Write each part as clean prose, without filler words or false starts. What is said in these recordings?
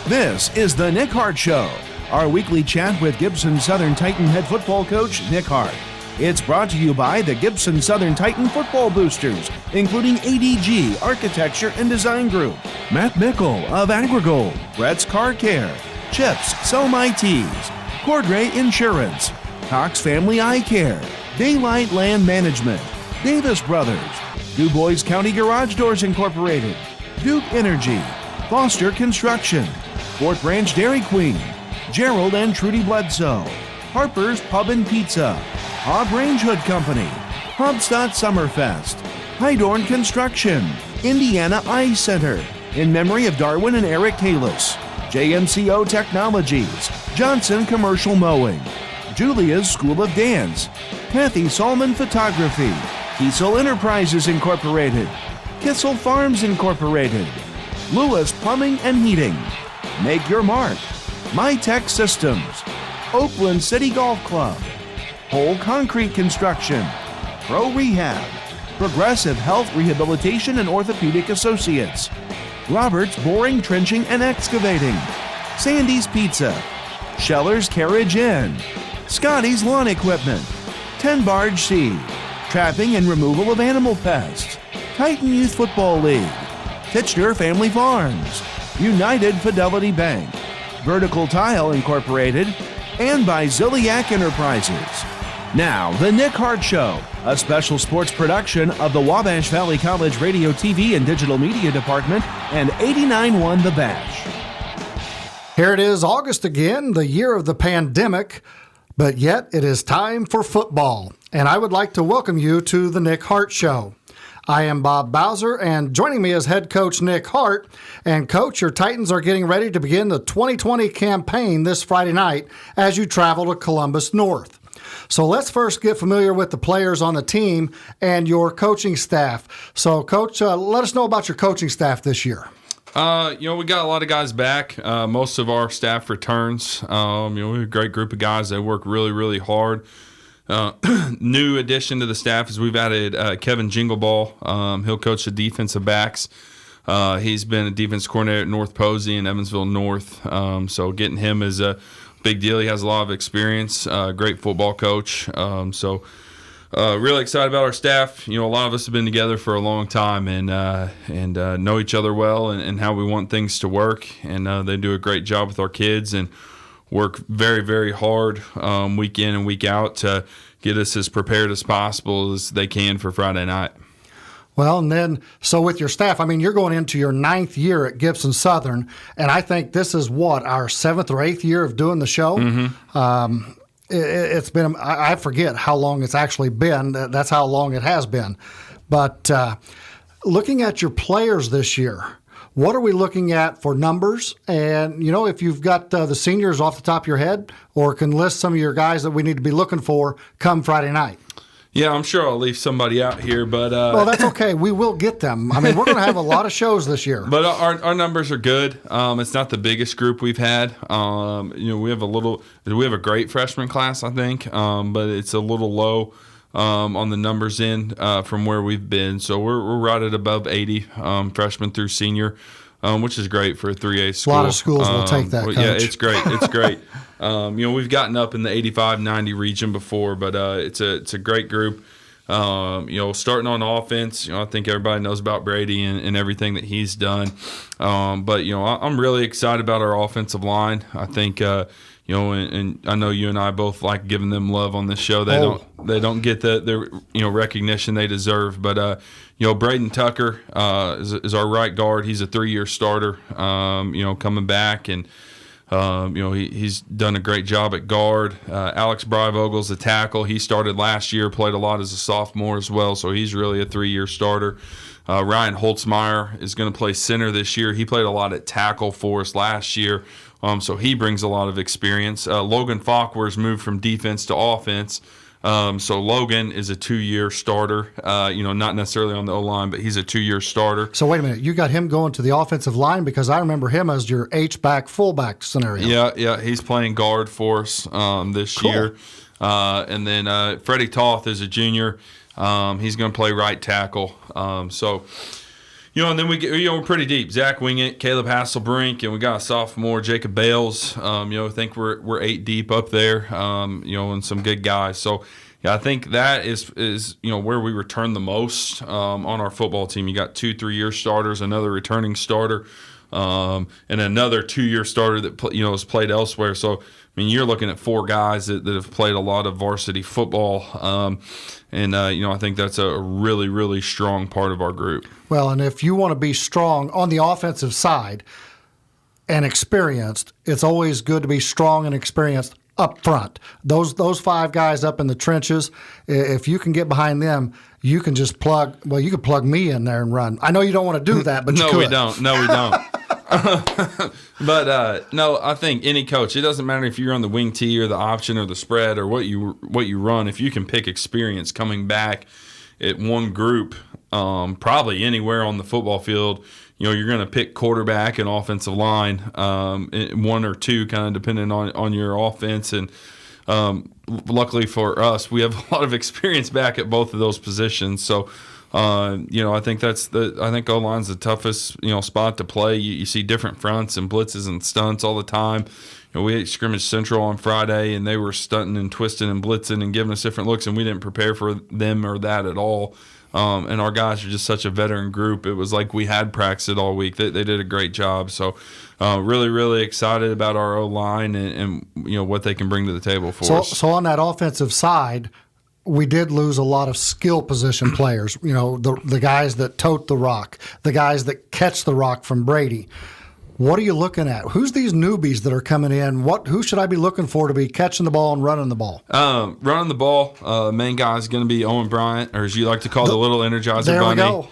This is the Nick Hart Show, our weekly chat with Gibson Southern Titan head football coach Nick Hart. It's brought to you by the Gibson Southern Titan Football Boosters, including ADG Architecture and Design Group, Matt Mickle of AgriGold, Brett's Car Care, Chips Sell My Tees, Cordray Insurance, Cox Family Eye Care, Daylight Land Management, Davis Brothers, Du Bois County Garage Doors Incorporated, Duke Energy, Foster Construction, Fort Branch Dairy Queen, Gerald and Trudy Bledsoe, Harper's Pub and Pizza, Hobb Range Hood Company, Hobstadt Summerfest, Hydorn Construction, Indiana Eye Center, in memory of Darwin and Eric Kalis, JMCO Technologies, Johnson Commercial Mowing, Julia's School of Dance, Kathy Salmon Photography, Kiesel Enterprises Incorporated, Kissel Farms Incorporated, Lewis Plumbing and Heating, Make Your Mark, MyTech Systems, Oakland City Golf Club, Whole Concrete Construction, Pro Rehab, Progressive Health Rehabilitation and Orthopedic Associates, Roberts Boring, Trenching and Excavating, Sandy's Pizza, Scheller's Carriage Inn, Scotty's Lawn Equipment, 10 Barge Seed, Trapping and Removal of Animal Pests, Titan Youth Football League, Titchener Family Farms, United Fidelity Bank, Vertical Tile Incorporated, and by Ziliak Enterprises. Now, the Nick Hart Show, a special sports production of the Wabash Valley College Radio, TV, and Digital Media Department and 89.1 The Bash. Here it is, August again, the year of the pandemic, but yet it is time for football. And I would like to welcome you to the Nick Hart Show. I am Bob Bowser, and joining me is head coach Nick Hart. And coach, your Titans are getting ready to begin the 2020 campaign this Friday night as you travel to Columbus North. So let's first get familiar with the players on the team and your coaching staff. So coach, let us know about your coaching staff this year. We got a lot of guys back. Most of our staff returns. We have a great group of guys that work really, really hard. New addition to the staff is we've added Kevin Jingleball. He'll coach the defensive backs. He's been a defense coordinator at North Posey and Evansville North. So getting him is a big deal. He has a lot of experience, great football coach. Really excited about our staff. A lot of us have been together for a long time and know each other well and how we want things to work. And they do a great job with our kids and work very, very hard week in and week out to get us as prepared as possible as they can for Friday night. Well, and then, so with your staff, you're going into your 9th year at Gibson Southern, and I think this is our 7th or 8th year of doing the show. Mm-hmm. It's been, I forget how long it's actually been. That's how long it has been. But looking at your players this year, what are we looking at for numbers? And, if you've got the seniors off the top of your head or can list some of your guys that we need to be looking for come Friday night. Yeah, I'm sure I'll leave somebody out here, but well, that's okay. We will get them. We're going to have a lot of shows this year. But our numbers are good. It's not the biggest group we've had. We have a great freshman class, I think, but it's a little low on the numbers from where we've been. So we're right at above 80 freshman through senior, which is great for a 3A school. A lot of schools will take that, Coach. Yeah, it's great. It's great. We've gotten up in the 85-90 region before, but it's a great group. Starting on offense, I think everybody knows about Brady and everything that he's done. But I'm really excited about our offensive line. I think and I know you and I both like giving them love on this show. They don't get the recognition they deserve. But Braden Tucker is our right guard. He's a 3-year starter. Coming back and. He's done a great job at guard. Alex Bryvogel's the tackle. He started last year, played a lot as a sophomore as well, so he's really a 3-year starter. Ryan Holtzmeyer is going to play center this year. He played a lot at tackle for us last year, so he brings a lot of experience. Logan Falkwer's moved from defense to offense. So Logan is a 2-year starter, not necessarily on the O-line, but he's a 2-year starter. So wait a minute, you got him going to the offensive line because I remember him as your H-back, fullback scenario. Yeah, he's playing guard for us this year. And then Freddie Toth is a junior. He's going to play right tackle. So And then we get, we're pretty deep. Zach Wingett, Caleb Hasselbrink, and we got a sophomore, Jacob Bales. I think we're 8 deep up there, and some good guys. So, yeah, I think that is where we return the most on our football team. You got 2 3-year starters, another returning starter, and another 2-year starter that has played elsewhere. So, you're looking at 4 guys that have played a lot of varsity football, I think that's a really, really strong part of our group. Well, and if you want to be strong on the offensive side and experienced, it's always good to be strong and experienced up front. Those 5 guys up in the trenches, if you can get behind them, you can just plug me in there and run. I know you don't want to do that, but you could. No, we don't. But no, I think any coach, it doesn't matter if you're on the wing tee or the option or the spread or what you run. If you can pick experience coming back at one group, probably anywhere on the football field, you're going to pick quarterback and offensive line, 1 or 2, kind of depending on your offense. And luckily for us, we have a lot of experience back at both of those positions. So. I think I think O-line's the toughest, spot to play. You see different fronts and blitzes and stunts all the time. We ate Scrimmage Central on Friday, and they were stunting and twisting and blitzing and giving us different looks, and we didn't prepare for them or that at all. And our guys are just such a veteran group. It was like we had practiced it all week. They did a great job. So really, really excited about our O-line and what they can bring to the table for us. So on that offensive side, we did lose a lot of skill position players, the guys that tote the rock, the guys that catch the rock from Brady. What are you looking at? Who's these newbies that are coming in? Who should I be looking for to be catching the ball and running the ball? Running the ball, main guy is going to be Owen Bryant, or as you like to call the little Energizer there Bunny. We go.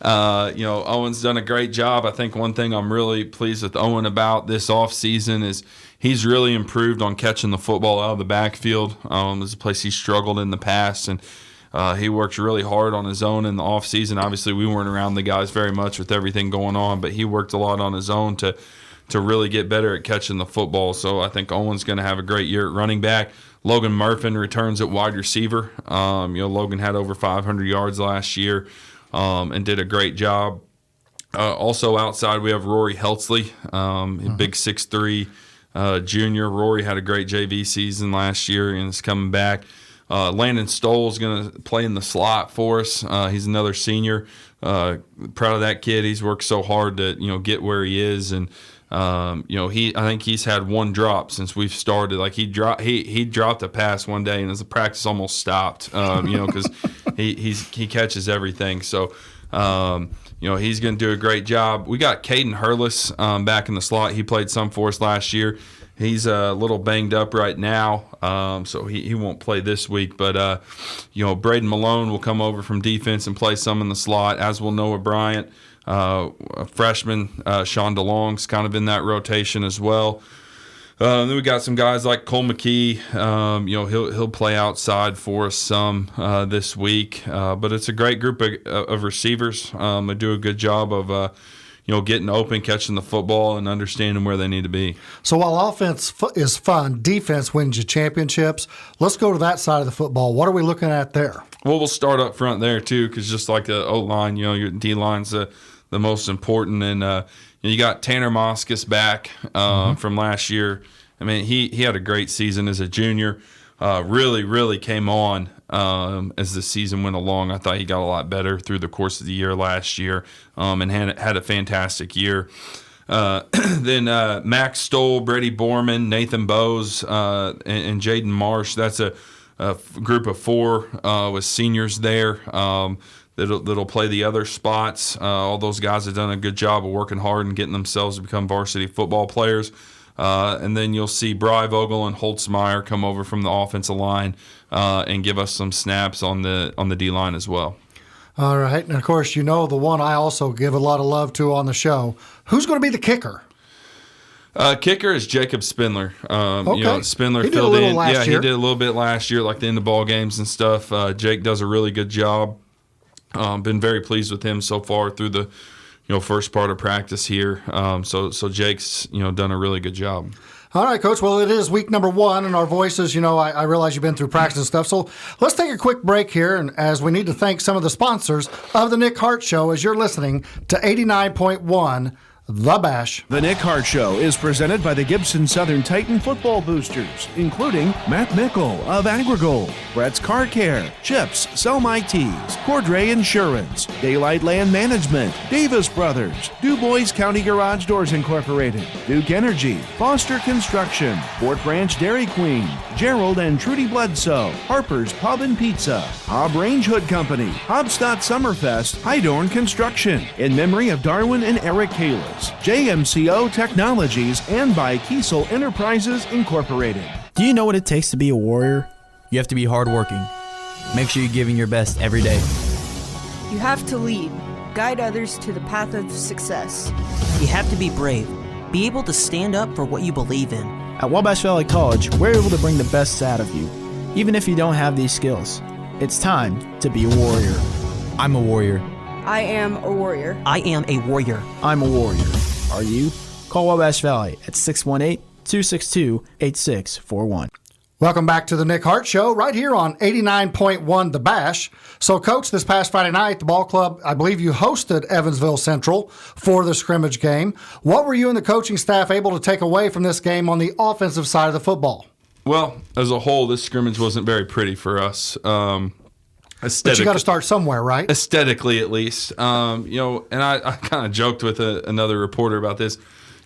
Owen's done a great job. I think one thing I'm really pleased with Owen about this offseason is he's really improved on catching the football out of the backfield. There's a place he struggled in the past, and he worked really hard on his own in the offseason. Obviously, we weren't around the guys very much with everything going on, but he worked a lot on his own to really get better at catching the football. So I think Owen's going to have a great year at running back. Logan Murphin returns at wide receiver. Logan had over 500 yards last year and did a great job. Also outside, we have Rory Heltzley, big 6'3", junior. Rory had a great JV season last year and is coming back. Landon Stoll's going to play in the slot for us. He's another senior. Proud of that kid. He's worked so hard to get where he is, and I think he's had 1 drop since we've started. Like he dropped a pass one day, and as the practice almost stopped. Because he catches everything. So. He's going to do a great job. We got Caden Hurlis back in the slot. He played some for us last year. He's a little banged up right now, so he won't play this week. But, Braden Malone will come over from defense and play some in the slot, as will Noah Bryant. A freshman, Sean DeLong's kind of in that rotation as well. Then we got some guys like Cole McKee. He'll play outside for us some this week. But it's a great group of receivers. They do a good job of getting open, catching the football, and understanding where they need to be. So while offense is fun, defense wins you championships. Let's go to that side of the football. What are we looking at there? Well, we'll start up front there too, because just like the O-line, your D-line's the most important. And you got Tanner Moskis back from last year. I mean, he had a great season as a junior. Really, really came on as the season went along. I thought he got a lot better through the course of the year last year and had a fantastic year. Then Max Stoll, Brady Borman, Nathan Bowes, and Jaden Marsh. That's a group of 4 with seniors there. That'll play the other spots. All those guys have done a good job of working hard and getting themselves to become varsity football players. And then you'll see Bry Vogel and Holtzmeyer come over from the offensive line and give us some snaps on the D-line as well. All right. And, of course, the one I also give a lot of love to on the show. Who's going to be the kicker? Kicker is Jacob Spindler. Okay. Spindler he did filled a little in. Last year. He did a little bit last year, like the end of ball games and stuff. Jake does a really good job. Been very pleased with him so far through the first part of practice here. So Jake's, done a really good job. All right, Coach. Well, it is week number 1, and our voices, I realize you've been through practice and stuff. So let's take a quick break here, and as we need to thank some of the sponsors of the Nick Hart Show as you're listening to 89.1 The Bash. The Nick Hart Show is presented by the Gibson Southern Titan Football Boosters, including Matt Mickle of Agrigold, Brett's Car Care, Chips, Sell My Tees, Cordray Insurance, Daylight Land Management, Davis Brothers, DuBois County Garage Doors Incorporated, Duke Energy, Foster Construction, Fort Branch Dairy Queen, Gerald and Trudy Bledsoe, Harper's Pub and Pizza, Hobb Range Hood Company, Hobstadt Summerfest, Hydorn Construction, in memory of Darwin and Eric Kalis, JMCO Technologies, and by Kiesel Enterprises Incorporated. Do you know what it takes to be a warrior? You have to be hardworking. Make sure you're giving your best every day. You have to lead, guide others to the path of success. You have to be brave, be able to stand up for what you believe in. At Wabash Valley College, we're able to bring the best out of you, even if you don't have these skills. It's time to be a warrior. I'm a warrior. I am a warrior. I am a warrior. I'm a warrior. Are you? Call Wabash Valley at 618-262-8641. Welcome back to the Nick Hart Show right here on 89.1 The Bash. So, Coach, this past Friday night, the ball club, I believe you hosted Evansville Central for the scrimmage game. What were you and the coaching staff able to take away from this game on the offensive side of the football? Well, as a whole, this scrimmage wasn't very pretty for us. But you got to start somewhere, right? Aesthetically, at least. And I kind of joked with another reporter about this.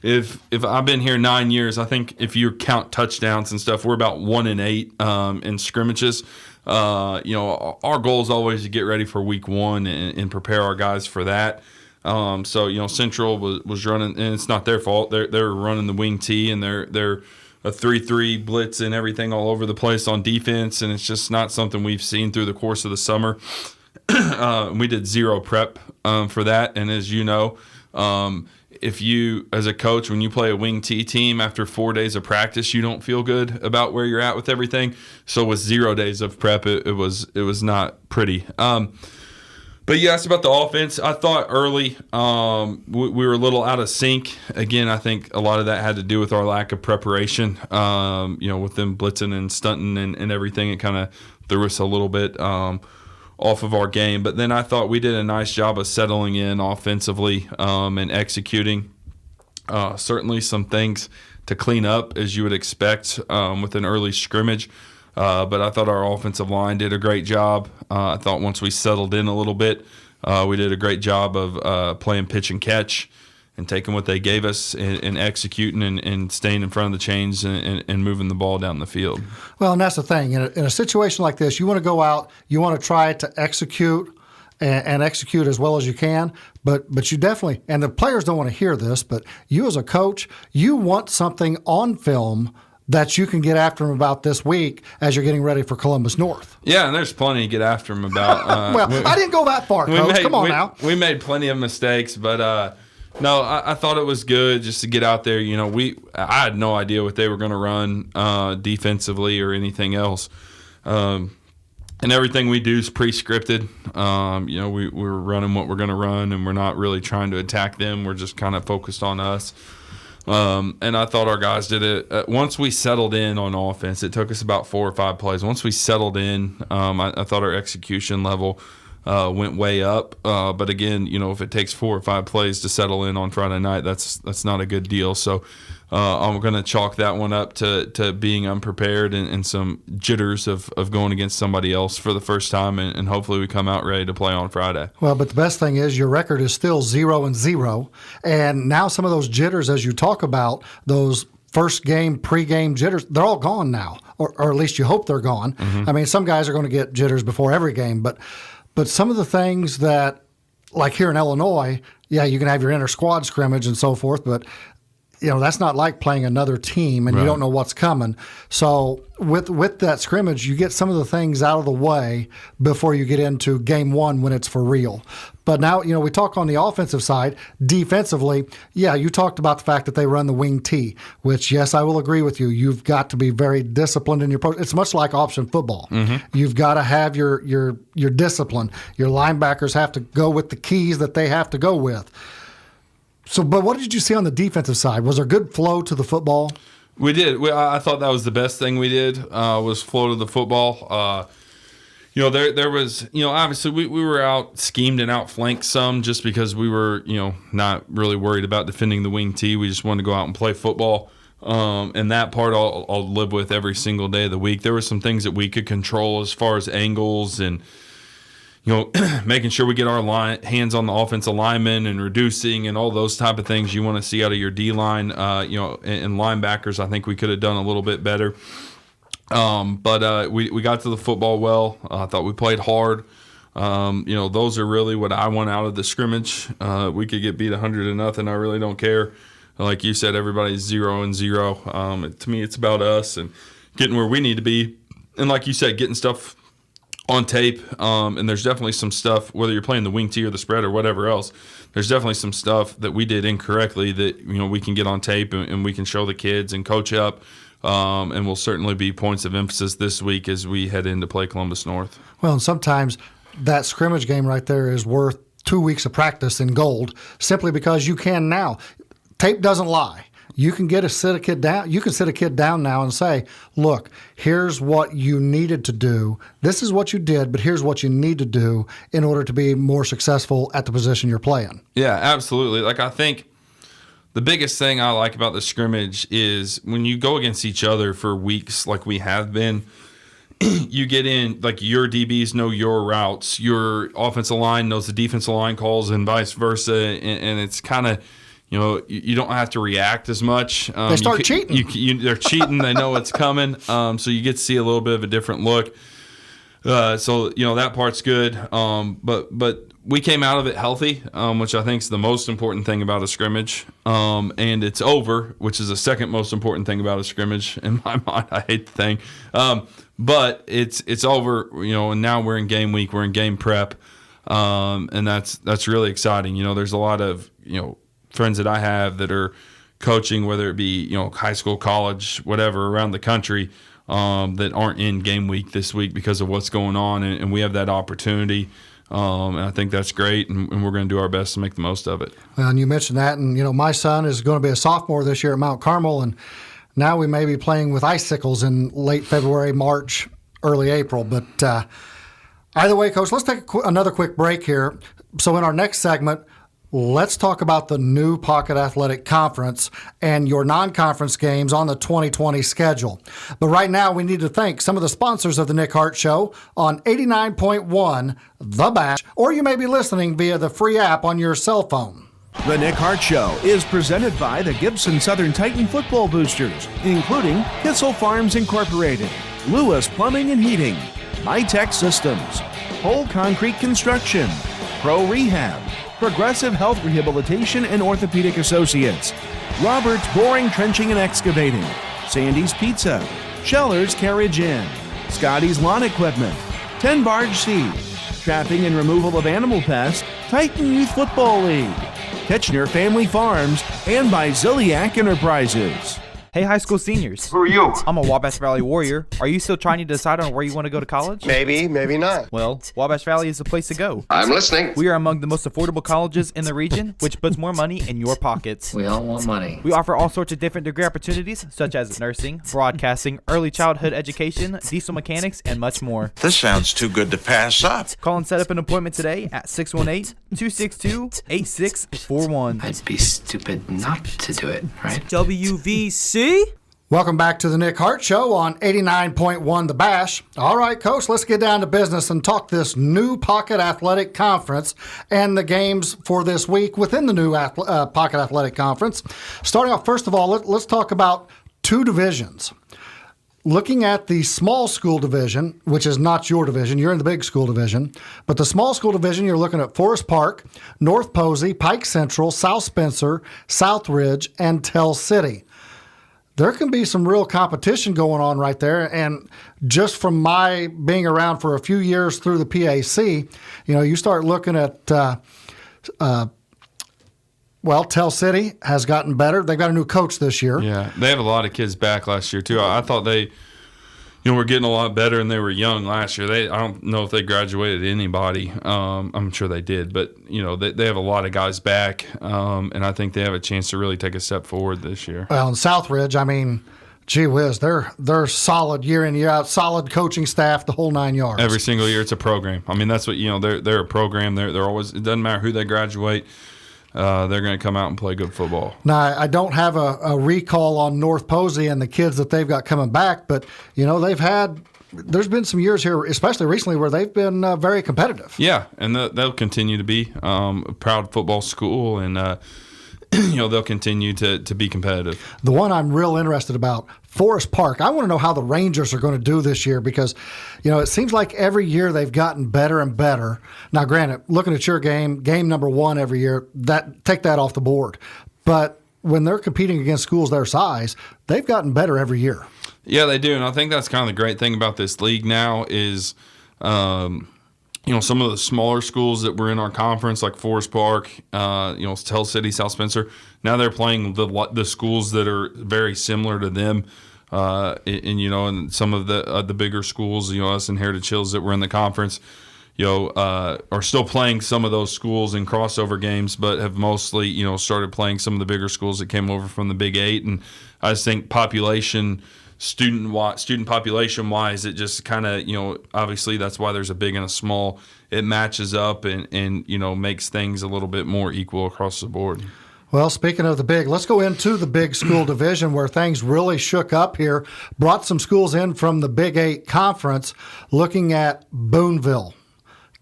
If I've been here 9 years, I think if you count touchdowns and stuff, we're about 1-8 in scrimmages. Our goal is always to get ready for week 1 and prepare our guys for that. Central was running, and it's not their fault. They're running the wing tee, and they're a 3-3 blitz and everything all over the place on defense, and it's just not something we've seen through the course of the summer. We did zero prep for that, and as you know, if you, as a coach, when you play a wing T team after 4 days of practice, you don't feel good about where you're at with everything. So with 0 days of prep, it was not pretty. But you asked about the offense. I thought early we were a little out of sync. Again, I think a lot of that had to do with our lack of preparation. With them blitzing and stunting and everything, it kind of threw us a little bit off of our game. But then I thought we did a nice job of settling in offensively and executing. Certainly some things to clean up, as you would expect with an early scrimmage. But I thought our offensive line did a great job. I thought once we settled in a little bit, we did a great job of playing pitch and catch and taking what they gave us and executing and staying in front of the chains and moving the ball down the field. Well, and that's the thing. In a situation like this, you want to go out, you want to try to execute and execute as well as you can, but you definitely, and the players don't want to hear this, but you as a coach, you want something on film that you can get after them about this week as you're getting ready for Columbus North. Yeah, and there's plenty to get after them about. I didn't go that far, Coach. Come on now. We made plenty of mistakes, but no, I thought it was good just to get out there. I had no idea what they were going to run defensively or anything else. And everything we do is pre-scripted. We're running what we're going to run, and we're not really trying to attack them. We're just kind of focused on us. And I thought our guys did it. Once we settled in on offense, it took us about 4 or 5 plays. Once we settled in, I thought our execution level went way up. But again, if it takes 4 or 5 plays to settle in on Friday night, that's not a good deal. So I'm going to chalk that one up to being unprepared and some jitters of going against somebody else for the first time, and hopefully we come out ready to play on Friday. Well, but the best thing is your record is still 0-0, and now some of those jitters, as you talk about, those first game, pre-game jitters, they're all gone now, or at least you hope they're gone. Mm-hmm. I mean, some guys are going to get jitters before every game, but some of the things that, like here in Illinois, yeah, you can have your inter-squad scrimmage and so forth, but that's not like playing another team, and right. You don't know what's coming. So with that scrimmage, you get some of the things out of the way before you get into game 1 when it's for real. But now, we talk on the offensive side. Defensively, yeah, you talked about the fact that they run the wing T, which, yes, I will agree with you. You've got to be very disciplined in your approach. It's much like option football. Mm-hmm. You've got to have your discipline. Your linebackers have to go with the keys that they have to go with. But what did you see on the defensive side? Was there good flow to the football? We did. I thought that was the best thing we did, was flow to the football. There was, obviously we were out schemed and outflanked some just because we were, not really worried about defending the wing tee. We just wanted to go out and play football. And that part I'll live with every single day of the week. There were some things that we could control as far as angles and, making sure we get our hands on the offensive linemen and reducing and all those type of things you want to see out of your D-line. And linebackers, I think we could have done a little bit better. But we got to the football well. I thought we played hard. Those are really what I want out of the scrimmage. We could get beat 100-0. I really don't care. Like you said, everybody's 0-0. To me, it's about us and getting where we need to be. And like you said, getting stuff on tape. And there's definitely some stuff, whether you're playing the wing tee or the spread or whatever else, there's definitely some stuff that we did incorrectly that, we can get on tape and we can show the kids and coach up. And will certainly be points of emphasis this week as we head in to play Columbus North. Well, and sometimes that scrimmage game right there is worth 2 weeks of practice in gold simply because you can now. Tape doesn't lie. You can sit a kid down. You can sit a kid down now and say, look, here's what you needed to do. This is what you did, but here's what you need to do in order to be more successful at the position you're playing. Yeah, absolutely. Like, I think the biggest thing I like about the scrimmage is when you go against each other for weeks like we have been, you get in, like, your DBs know your routes, your offensive line knows the defensive line calls and vice versa, and it's kind of, you don't have to react as much. They start cheating. They're cheating. They know it's coming. So you get to see a little bit of a different look. So that part's good. But we came out of it healthy, which I think is the most important thing about a scrimmage. And it's over, which is the second most important thing about a scrimmage in my mind. I hate the thing. But it's over, and now we're in game week. We're in game prep. And that's really exciting. There's a lot of, friends that I have that are coaching, whether it be, high school, college, whatever, around the country, that aren't in game week this week because of what's going on. And we have that opportunity. And I think that's great, and we're going to do our best to make the most of it. Well, and you mentioned that, and, my son is going to be a sophomore this year at Mount Carmel, and now we may be playing with icicles in late February, March, early April. But either way, Coach, let's take another quick break here. So in our next segment, let's talk about the new Pocket Athletic Conference and your non-conference games on the 2020 schedule. But right now, we need to thank some of the sponsors of the Nick Hart Show on 89.1 The Bash, or you may be listening via the free app on your cell phone. The Nick Hart Show is presented by the Gibson Southern Titan Football Boosters, including Kissel Farms Incorporated, Lewis Plumbing and Heating, High-Tech Systems, Whole Concrete Construction, Pro Rehab, Progressive Health Rehabilitation and Orthopedic Associates, Roberts Boring, Trenching and Excavating, Sandy's Pizza, Scheller's Carriage Inn, Scotty's Lawn Equipment, 10 Barge Seed, Trapping and Removal of Animal Pests, Titan Youth Football League, Ketchner Family Farms, and by Ziliac Enterprises. Hey, high school seniors. Who are you? I'm a Wabash Valley Warrior. Are you still trying to decide on where you want to go to college? Maybe, maybe not. Well, Wabash Valley is the place to go. I'm listening. We are among the most affordable colleges in the region, which puts more money in your pockets. We all want money. We offer all sorts of different degree opportunities, such as nursing, broadcasting, early childhood education, diesel mechanics, and much more. This sounds too good to pass up. Call and set up an appointment today at 618-262-8641. I'd be stupid not to do it, right? WVC? Welcome back to the Nick Hart Show on 89.1 The Bash. All right, Coach, let's get down to business and talk this new Pocket Athletic Conference and the games for this week within the new Pocket Athletic Conference. Starting off, first of all, let's talk about two divisions. Looking at the small school division, which is not your division, you're in the big school division, but the small school division, you're looking at Forest Park, North Posey, Pike Central, South Spencer, South Ridge, and Tell City. There can be some real competition going on right there. And just from my being around for a few years through the PAC, you start looking at, Tell City has gotten better. They've got a new coach this year. Yeah, they have a lot of kids back last year, too. I thought they, we're getting a lot better, and they were young last year. I don't know if they graduated anybody. I'm sure they did, but they have a lot of guys back, and I think they have a chance to really take a step forward this year. Well, in Southridge, I mean, gee whiz, they're solid year in year out, solid coaching staff, the whole 9 yards. Every single year, it's a program. I mean, that's what they're a program. They're always. It doesn't matter who they graduate. They're going to come out and play good football. Now, I don't have a recall on North Posey and the kids that they've got coming back, but, there's been some years here, especially recently, where they've been very competitive. Yeah, and they'll continue to be a proud football school, and, they'll continue to be competitive. The one I'm real interested about, Forest Park. I want to know how the Rangers are going to do this year because, it seems like every year they've gotten better and better. Now, granted, looking at your game number 1 every year, take that off the board. But when they're competing against schools their size, they've gotten better every year. Yeah, they do, and I think that's kind of the great thing about this league now is, some of the smaller schools that were in our conference, like Forest Park, Tell City, South Spencer. Now they're playing the schools that are very similar to them, and some of the bigger schools, us and Heritage Hills that were in the conference, are still playing some of those schools in crossover games, but have mostly, started playing some of the bigger schools that came over from the Big 8. And I just think student population wise, it just kind of, obviously that's why there's a big and a small. It matches up and makes things a little bit more equal across the board. Well, speaking of the big, let's go into the big school division where things really shook up here. Brought some schools in from the Big 8 conference, looking at Boonville.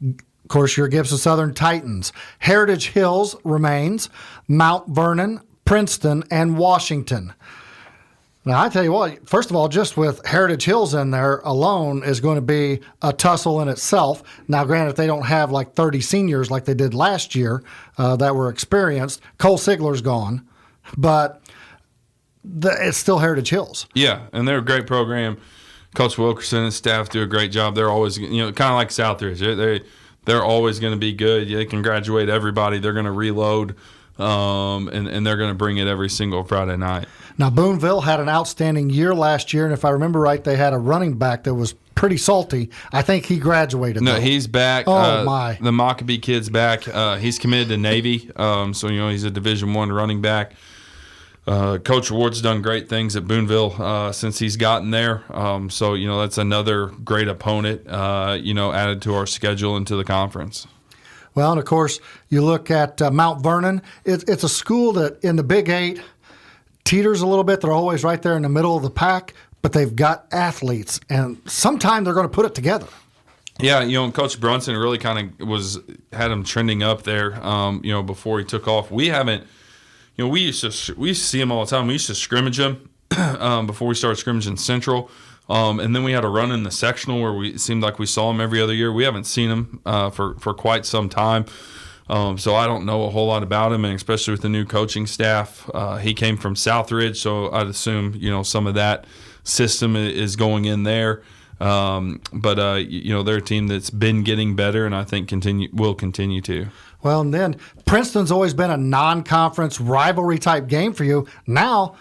Of course, your Gibson Southern Titans. Heritage Hills remains, Mount Vernon, Princeton, and Washington. Now, I tell you what, first of all, just with Heritage Hills in there alone is going to be a tussle in itself. Now, granted, they don't have like 30 seniors like they did last year that were experienced. Cole Sigler's gone, but it's still Heritage Hills. Yeah, and they're a great program. Coach Wilkerson and staff do a great job. They're always, kind of like Southridge. They're always going to be good. They can graduate everybody. They're going to reload, and they're going to bring it every single Friday night. Now, Boonville had an outstanding year last year, and if I remember right, they had a running back that was pretty salty. I think he graduated. No, though. He's back. Oh, my. The Mockabee kid's back. He's committed to Navy, so he's a Division I running back. Coach Ward's done great things at Boonville since he's gotten there. So that's another great opponent, added to our schedule and to the conference. Well, and of course, you look at Mount Vernon. It's a school that in the Big 8 teeters a little bit. They're always right there in the middle of the pack, but they've got athletes, and sometime they're going to put it together. Yeah, Coach Brunson really kind of had him trending up there, before he took off. We haven't, we used to see him all the time. We used to scrimmage him before we started scrimmaging Central, and then we had a run in the sectional where it seemed like we saw him every other year. We haven't seen him for quite some time. So I don't know a whole lot about him, and especially with the new coaching staff. He came from Southridge, so I'd assume, some of that system is going in there. But they're a team that's been getting better, and I think will continue to. Well, and then Princeton's always been a non-conference rivalry type game for you. Now,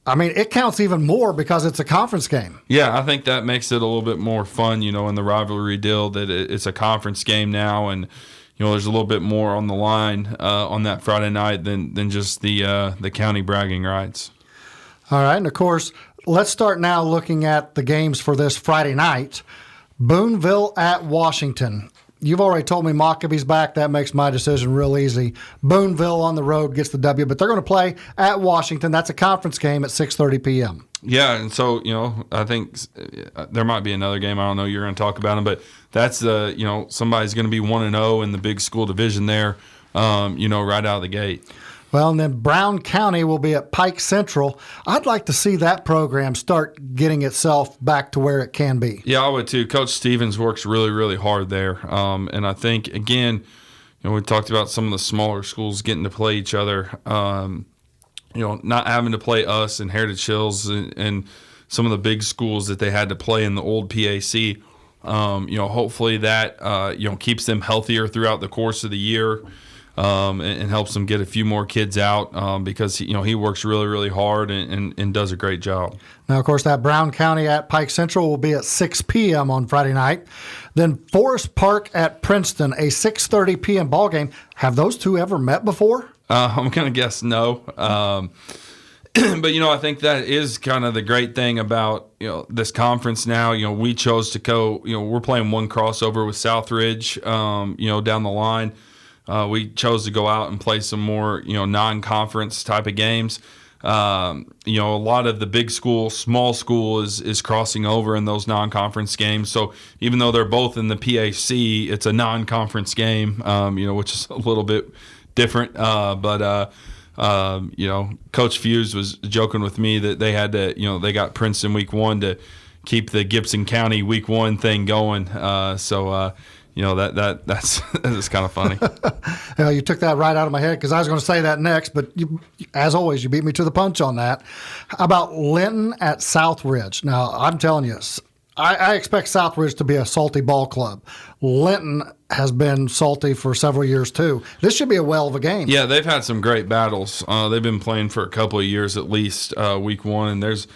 I mean, it counts even more because it's a conference game. Yeah, I think that makes it a little bit more fun, in the rivalry deal, that it's a conference game now, and there's a little bit more on the line on that Friday night than just the county bragging rights. All right, and of course, let's start now looking at the games for this Friday night. Boonville at Washington. You've already told me Maccabee's back. That makes my decision real easy. Boonville on the road gets the W, but they're going to play at Washington. That's a conference game at 6:30 p.m. Yeah, and so, I think there might be another game. I don't know. You're going to talk about them, but that's somebody's going to be 1-0 in the big school division there, right out of the gate. Well, and then Brown County will be at Pike Central. I'd like to see that program start getting itself back to where it can be. Yeah, I would too. Coach Stevens works really, really hard there. And I think, again, we talked about some of the smaller schools getting to play each other, not having to play us and Heritage Hills and some of the big schools that they had to play in the old PAC. Hopefully that, keeps them healthier throughout the course of the year. and helps them get a few more kids out because he works really, really hard and does a great job. Now, of course, that Brown County at Pike Central will be at 6 p.m. on Friday night. Then Forest Park at Princeton, a 6:30 p.m. ball game. Have those two ever met before? I'm going to guess no. But, I think that is kind of the great thing about, this conference now. We chose to go, we're playing one crossover with Southridge, down the line. We chose to go out and play some more, non-conference type of games. A lot of the big school, small school is crossing over in those non-conference games. So even though they're both in the PAC, it's a non-conference game, which is a little bit different. But Coach Fuse was joking with me that they had to, they got Princeton week 1 to keep the Gibson County week 1 thing going. That's that's kind of funny. You took that right out of my head because I was going to say that next, but as always, you beat me to the punch on that. How about Linton at Southridge? Now, I'm telling you, I expect Southridge to be a salty ball club. Linton has been salty for several years, too. This should be a well of a game. Yeah, they've had some great battles. They've been playing for a couple of years at least, week 1, and there's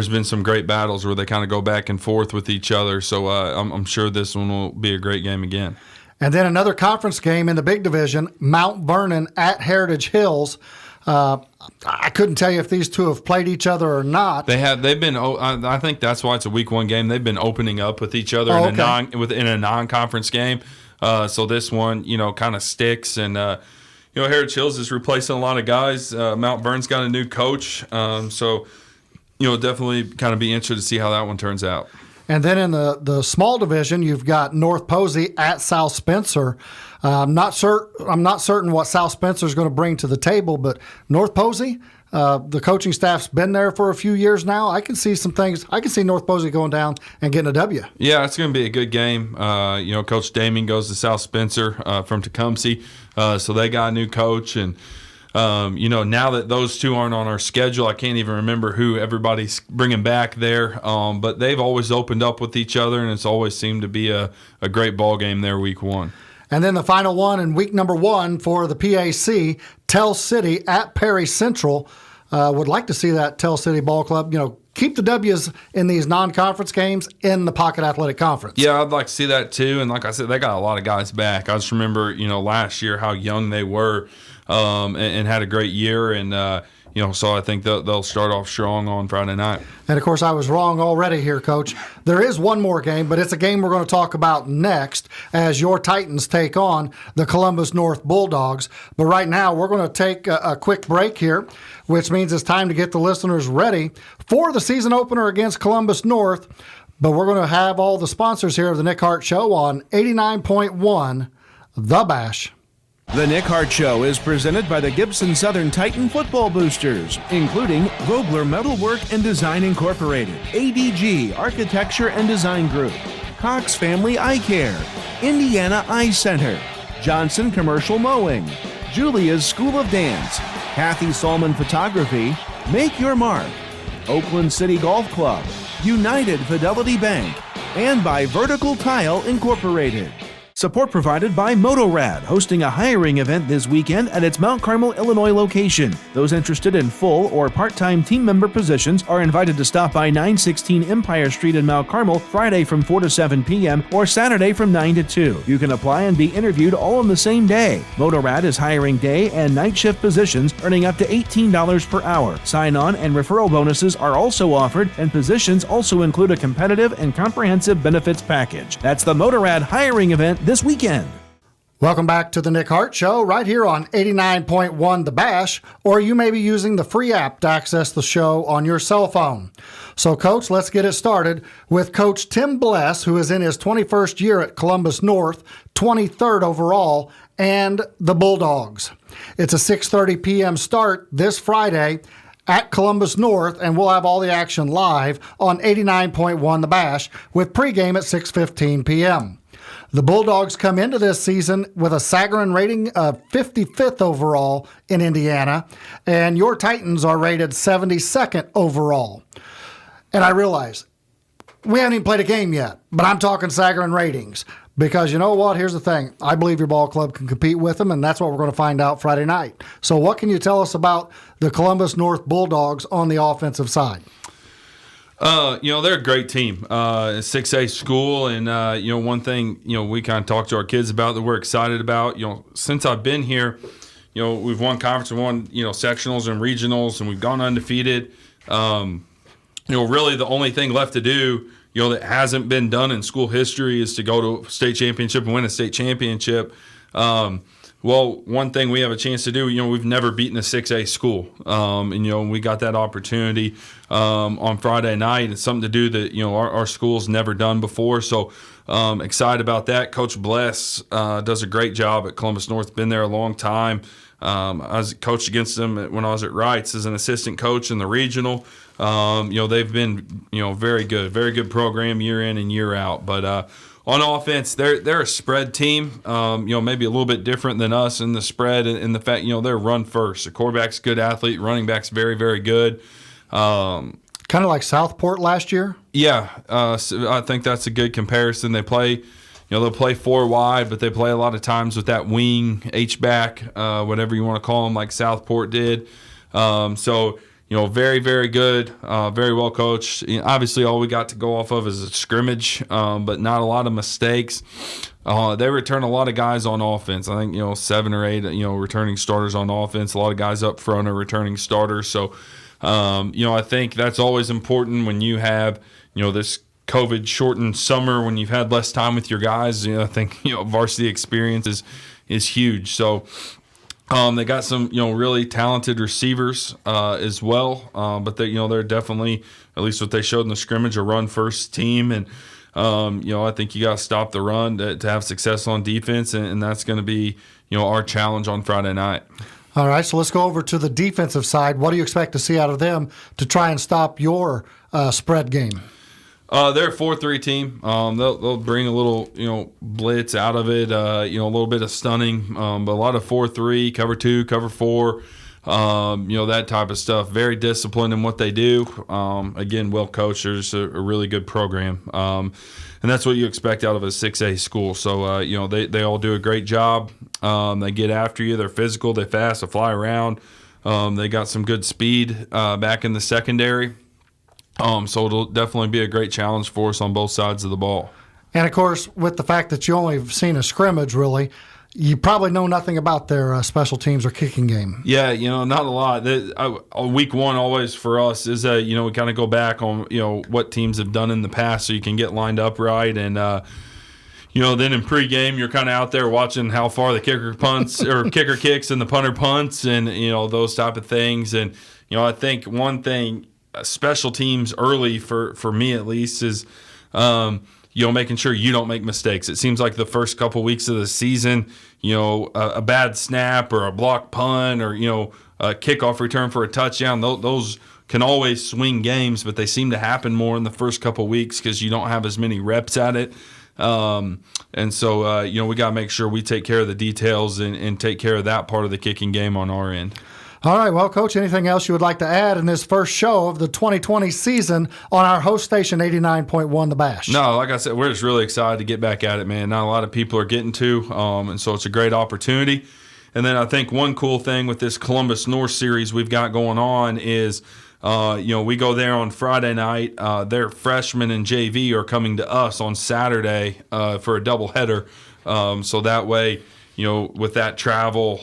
been some great battles where they kind of go back and forth with each other. So I'm sure this one will be a great game again. And then another conference game in the big division, Mount Vernon at Heritage Hills. I couldn't tell you if these two have played each other or not. They've been. I think that's why it's a week 1 game. They've been opening up with each other in a non-conference game. So this one, kind of sticks. And Heritage Hills is replacing a lot of guys. Mount Vernon's got a new coach. So definitely kind of be interested to see how that one turns out. And then in the small division, you've got North Posey at South Spencer. I'm not certain what South Spencer is going to bring to the table, but North Posey, the coaching staff's been there for a few years now. I can see some things. I can see North Posey going down and getting a W. Yeah, it's going to be a good game. Coach Damien goes to South Spencer from Tecumseh, so they got a new coach. And now that those two aren't on our schedule, I can't even remember who everybody's bringing back there. But they've always opened up with each other, and it's always seemed to be a great ball game there week 1. And then the final one in week number 1 for the PAC, Tell City at Perry Central. Would like to see that Tell City Ball Club, keep the W's in these non-conference games in the Pocket Athletic Conference. Yeah, I'd like to see that too. And like I said, they got a lot of guys back. I just remember, last year how young they were and had a great year. And, so I think they'll start off strong on Friday night. And, of course, I was wrong already here, Coach. There is one more game, but it's a game we're going to talk about next as your Titans take on the Columbus North Bulldogs. But right now, we're going to take a quick break here, which means it's time to get the listeners ready for the season opener against Columbus North. But we're going to have all the sponsors here of the Nick Hart Show on 89.1 The Bash. The Nick Hart Show is presented by the Gibson Southern Titan Football Boosters, including Vogler Metalwork and Design Incorporated, ADG Architecture and Design Group, Cox Family Eye Care, Indiana Eye Center, Johnson Commercial Mowing, Julia's School of Dance, Kathy Salmon Photography, Make Your Mark, Oakland City Golf Club, United Fidelity Bank, and by Vertical Tile Incorporated. Support provided by Motorad, hosting a hiring event this weekend at its Mount Carmel, Illinois location. Those interested in full or part-time team member positions are invited to stop by 916 Empire Street in Mount Carmel Friday from 4 to 7 p.m. or Saturday from 9 to 2. You can apply and be interviewed all on the same day. Motorad is hiring day and night shift positions, earning up to $18 per hour. Sign-on and referral bonuses are also offered, and positions also include a competitive and comprehensive benefits package. That's the Motorad hiring event this weekend. Welcome back to the Nick Hart Show right here on 89.1 The Bash, or you may be using the free app to access the show on your cell phone. So, Coach, let's get it started with Coach Tim Bless, who is in his 21st year at Columbus North, 23rd overall, and the Bulldogs. It's a 6:30 p.m. start this Friday at Columbus North, and we'll have all the action live on 89.1 The Bash with pregame at 6:15 p.m. The Bulldogs come into this season with a Sagarin rating of 55th overall in Indiana, and your Titans are rated 72nd overall. And I realize we haven't even played a game yet, but I'm talking Sagarin ratings. Because you know what? Here's the thing. I believe your ball club can compete with them, and that's what we're going to find out Friday night. So what can you tell us about the Columbus North Bulldogs on the offensive side? They're a great team. 6A school, and one thing we kind of talk to our kids about that we're excited about. Since I've been here, we've won conference, we won sectionals and regionals, and we've gone undefeated. Really the only thing left to do, that hasn't been done in school history is to go to a state championship and win a state championship. Well, one thing we have a chance to do, we've never beaten a 6A school. And we got that opportunity on Friday night. It's something to do that, our school's never done before. So excited about that. Coach Bless does a great job at Columbus North. Been there a long time. I was coached against them when I was at Wrights as an assistant coach in the regional. They've been, very good program year in and year out. But on offense, they're a spread team, maybe a little bit different than us in the spread and the fact, they're run first. The quarterback's a good athlete, running back's very, very good. Kind of like Southport last year? Yeah, so I think that's a good comparison. They play, they'll play 4 wide, but they play a lot of times with that wing, H-back, whatever you want to call them, like Southport did. Very, very good, very well coached. Obviously, all we got to go off of is a scrimmage, but not a lot of mistakes. They return a lot of guys on offense. I think, 7 or 8, returning starters on offense. A lot of guys up front are returning starters. So, I think that's always important when you have, this COVID-shortened summer, when you've had less time with your guys. I think, varsity experience is huge. So, they got some, really talented receivers as well, but they're definitely, at least what they showed in the scrimmage, a run-first team, and I think you got to stop the run to have success on defense, and that's going to be, our challenge on Friday night. All right, so let's go over to the defensive side. What do you expect to see out of them to try and stop your spread game? They're a 4-3 team. They'll bring a little, blitz out of it, a little bit of stunning, but a lot of 4-3, cover 2, cover 4, that type of stuff. Very disciplined in what they do. Again, well coached. They're just a really good program. And that's what you expect out of a 6A school. So, they all do a great job. They get after you. They're physical. They fast. They fly around. They got some good speed back in the secondary. So it'll definitely be a great challenge for us on both sides of the ball. And, of course, with the fact that you only have seen a scrimmage, really, you probably know nothing about their special teams or kicking game. Yeah, not a lot. Week 1 always for us is, we kind of go back on, what teams have done in the past so you can get lined up right. And, then in pregame, you're kind of out there watching how far the kicker punts or kicker kicks and the punter punts and, those type of things. And, I think one thing – special teams early for me at least is making sure you don't make mistakes. It seems like the first couple weeks of the season, a bad snap or a block punt or a kickoff return for a touchdown, those can always swing games, but they seem to happen more in the first couple weeks because you don't have as many reps at it. And so we got to make sure we take care of the details and take care of that part of the kicking game on our end. All right, well, Coach, anything else you would like to add in this first show of the 2020 season on our host station, 89.1 The Bash? No, like I said, we're just really excited to get back at it, man. Not a lot of people are getting to, and so it's a great opportunity. And then I think one cool thing with this Columbus North series we've got going on is, we go there on Friday night. Their freshmen and JV are coming to us on Saturday for a doubleheader. So that way, with that travel,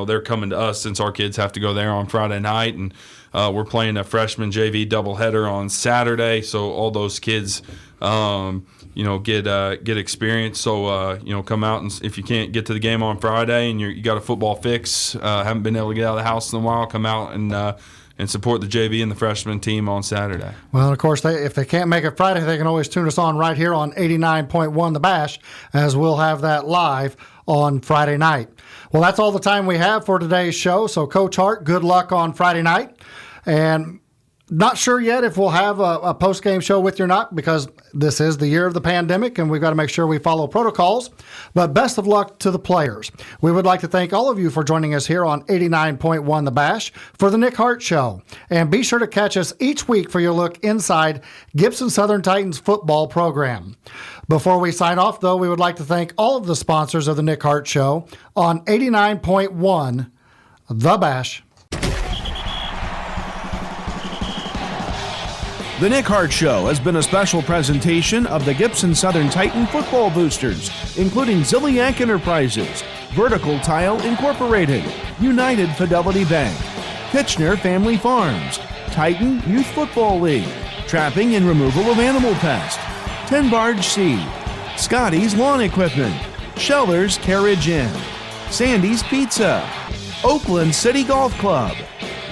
they're coming to us since our kids have to go there on Friday night. And we're playing a freshman JV doubleheader on Saturday. So all those kids, get experience. So, come out and if you can't get to the game on Friday and you got a football fix, haven't been able to get out of the house in a while, come out and support the JV and the freshman team on Saturday. Well, of course, if they can't make it Friday, they can always tune us on right here on 89.1 The Bash, as we'll have that live on Friday night. Well, that's all the time we have for today's show. So, Coach Hart, good luck on Friday night. And Not sure yet if we'll have a post-game show with you or not, because this is the year of the pandemic and we've got to make sure we follow protocols. But best of luck to the players. We would like to thank all of you for joining us here on 89.1 The Bash for the Nick Hart Show. And be sure to catch us each week for your look inside Gibson Southern Titans football program. Before we sign off, though, we would like to thank all of the sponsors of the Nick Hart Show on 89.1 The Bash. The Nick Hart Show has been a special presentation of the Gibson Southern Titan Football Boosters, including Ziliak Enterprises, Vertical Tile Incorporated, United Fidelity Bank, Kitchener Family Farms, Titan Youth Football League, Trapping and Removal of Animal Pest, 10 Barge Seed, Scotty's Lawn Equipment, Schellers Carriage Inn, Sandy's Pizza, Oakland City Golf Club,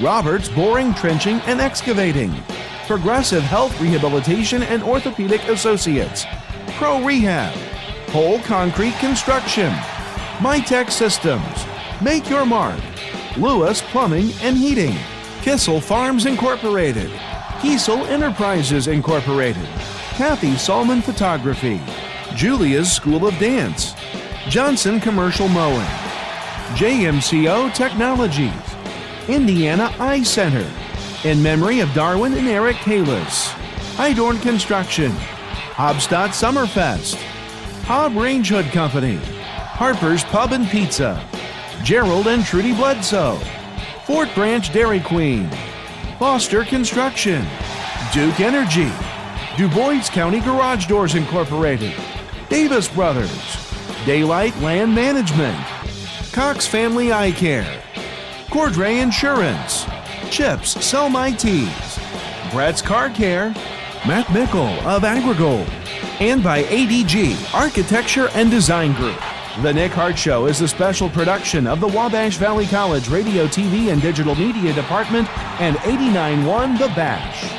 Roberts Boring, Trenching, and Excavating, Progressive Health Rehabilitation and Orthopedic Associates, Pro Rehab, Whole Concrete Construction, MyTech Systems, Make Your Mark, Lewis Plumbing and Heating, Kissel Farms Incorporated, Kiesel Enterprises Incorporated, Kathy Salmon Photography, Julia's School of Dance, Johnson Commercial Mowing, JMCO Technologies, Indiana Eye Center, in memory of Darwin and Eric Kalis, Hydorn Construction, Hobstadt Summerfest, Hobb Range Hood Company, Harper's Pub and Pizza, Gerald and Trudy Bledsoe, Fort Branch Dairy Queen, Foster Construction, Duke Energy, Du Bois County Garage Doors Incorporated, Davis Brothers, Daylight Land Management, Cox Family Eye Care, Cordray Insurance, Chips Sell My Tees, Brett's Car Care, Matt Mickle of AgriGold, and by ADG Architecture and Design Group. The Nick Hart Show is a special production of the Wabash Valley College Radio, TV, and Digital Media Department and 89.1 The Bash.